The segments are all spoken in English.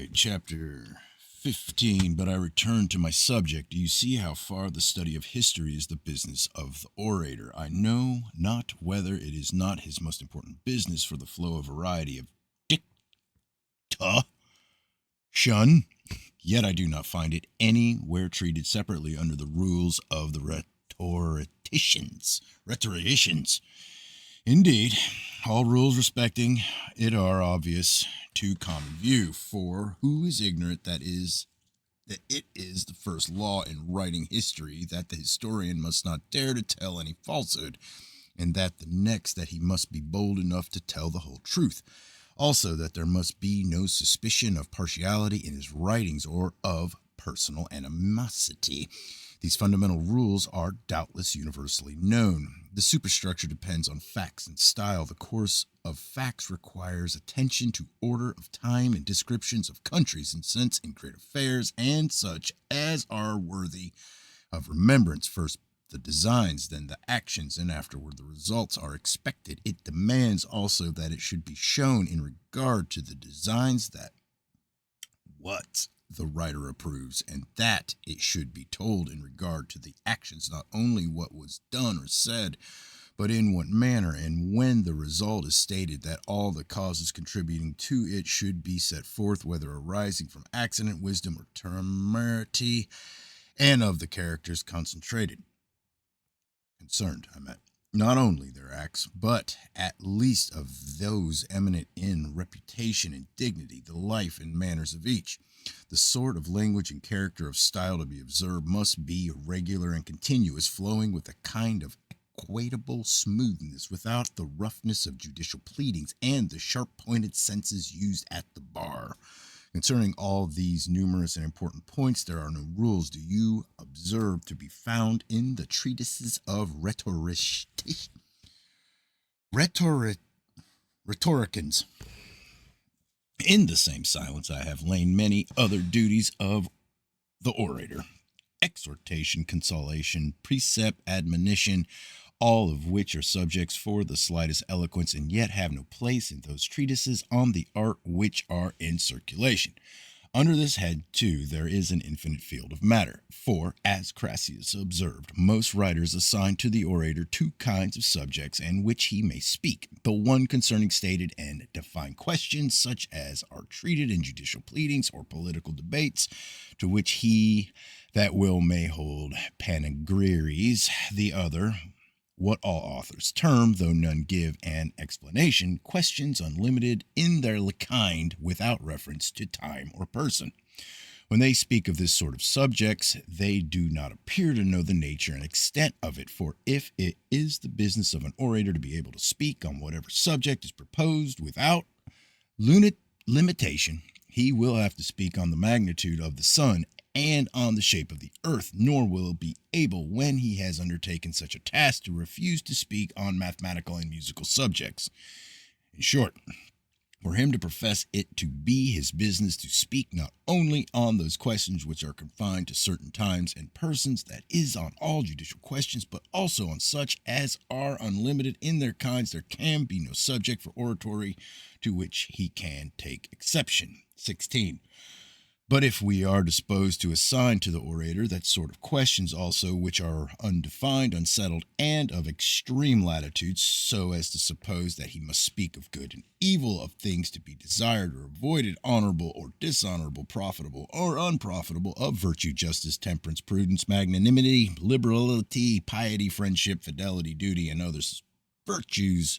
right, chapter 15, but I return to my subject. Do you see how far the study of history is the business of the orator? I know not whether it is not his most important business for the flow of variety of diction, yet I do not find it anywhere treated separately under the rules of the rhetoricians. Indeed, all rules respecting it are obvious to common view, for who is ignorant that it is the first law in writing history that the historian must not dare to tell any falsehood, and that the next that he must be bold enough to tell the whole truth. Also, that there must be no suspicion of partiality in his writings or of personal animosity. These fundamental rules are doubtless universally known. The superstructure depends on facts and style. The course of facts requires attention to order of time and descriptions of countries and sense in great affairs and such as are worthy of remembrance. First the designs, then the actions, and afterward the results are expected. It demands also that it should be shown in regard to the designs that what the writer approves, and that it should be told in regard to the actions not only what was done or said, but in what manner, and when the result is stated, that all the causes contributing to it should be set forth, whether arising from accident, wisdom, or temerity, and of the characters concerned, not only their acts, but at least of those eminent in reputation and dignity, the life and manners of each. The sort of language and character of style to be observed must be regular and continuous, flowing with a kind of equatable smoothness, without the roughness of judicial pleadings and the sharp-pointed senses used at the bar. Concerning all these numerous and important points, there are no rules, do you observe, to be found in the treatises of rhetoricians. In the same silence I have lain many other duties of the orator: exhortation, consolation, precept, admonition, all of which are subjects for the slightest eloquence, and yet have no place in those treatises on the art which are in circulation. Under this head, too, there is an infinite field of matter, for, as Crassus observed, most writers assign to the orator two kinds of subjects in which he may speak, the one concerning stated and defined questions, such as are treated in judicial pleadings or political debates, to which he that will may hold panegyries; the other, what all authors term, though none give an explanation, questions unlimited in their kind, without reference to time or person. When they speak of this sort of subjects, they do not appear to know the nature and extent of it, for if it is the business of an orator to be able to speak on whatever subject is proposed without limitation, he will have to speak on the magnitude of the sun and on the shape of the earth, nor will be able, when he has undertaken such a task, to refuse to speak on mathematical and musical subjects. In short, for him to profess it to be his business to speak not only on those questions which are confined to certain times and persons, that is, on all judicial questions, but also on such as are unlimited in their kinds, there can be no subject for oratory to which he can take exception. 16. But if we are disposed to assign to the orator that sort of questions also which are undefined, unsettled, and of extreme latitude, so as to suppose that he must speak of good and evil, of things to be desired or avoided, honorable or dishonorable, profitable or unprofitable, of virtue, justice, temperance, prudence, magnanimity, liberality, piety, friendship, fidelity, duty, and other virtues,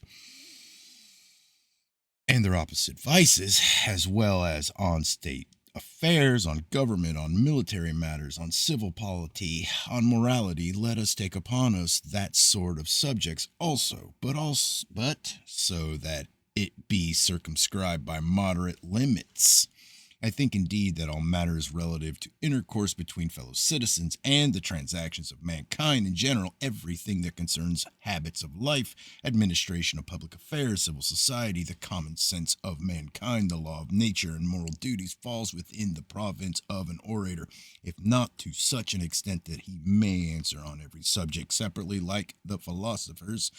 and their opposite vices, as well as on state affairs, on government, on military matters, on civil polity, on morality, let us take upon us that sort of subjects also, but so that it be circumscribed by moderate limits. I think indeed that all matters relative to intercourse between fellow citizens and the transactions of mankind in general, everything that concerns habits of life, administration of public affairs, civil society, the common sense of mankind, the law of nature, and moral duties, falls within the province of an orator, if not to such an extent that he may answer on every subject separately like the philosophers,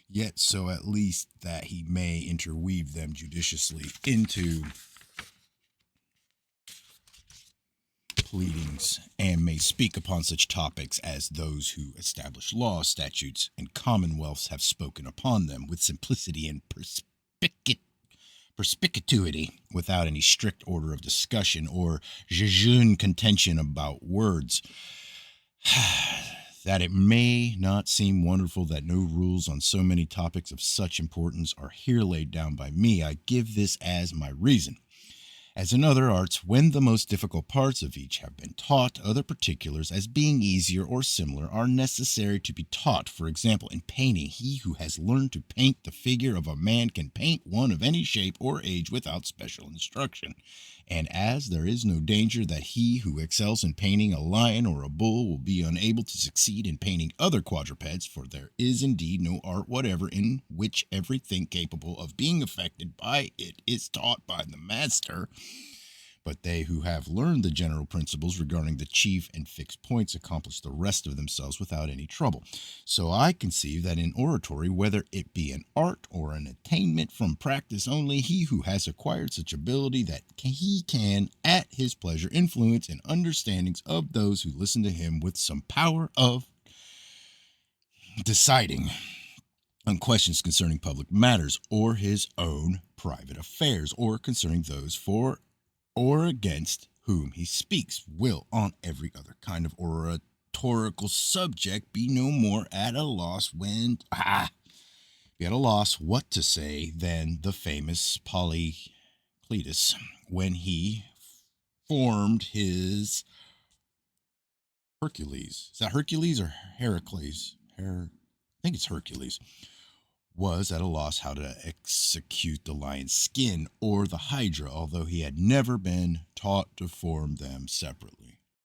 yet so at least that he may interweave them judiciously into pleadings, and may speak upon such topics as those who establish laws, statutes, and commonwealths have spoken upon them with simplicity and perspicuity, without any strict order of discussion or jejune contention about words. That it may not seem wonderful that no rules on so many topics of such importance are here laid down by me, I give this as my reason. As in other arts, when the most difficult parts of each have been taught, other particulars, as being easier or similar, are necessary to be taught. For example, in painting, he who has learned to paint the figure of a man can paint one of any shape or age without special instruction. And as there is no danger that he who excels in painting a lion or a bull will be unable to succeed in painting other quadrupeds, for there is indeed no art whatever in which everything capable of being affected by it is taught by the master, but they who have learned the general principles regarding the chief and fixed points accomplish the rest of themselves without any trouble. So I conceive that in oratory, whether it be an art or an attainment from practice only, he who has acquired such ability that he can at his pleasure influence and understandings of those who listen to him with some power of deciding on questions concerning public matters or his own private affairs, or concerning those for or against whom he speaks, will on every other kind of oratorical subject be no more at a loss what to say than the famous Polycletus when he formed his Hercules. Is that Hercules or Heracles? I think it's Hercules. Was at a loss how to execute the lion's skin or the hydra, although he had never been taught to form them separately.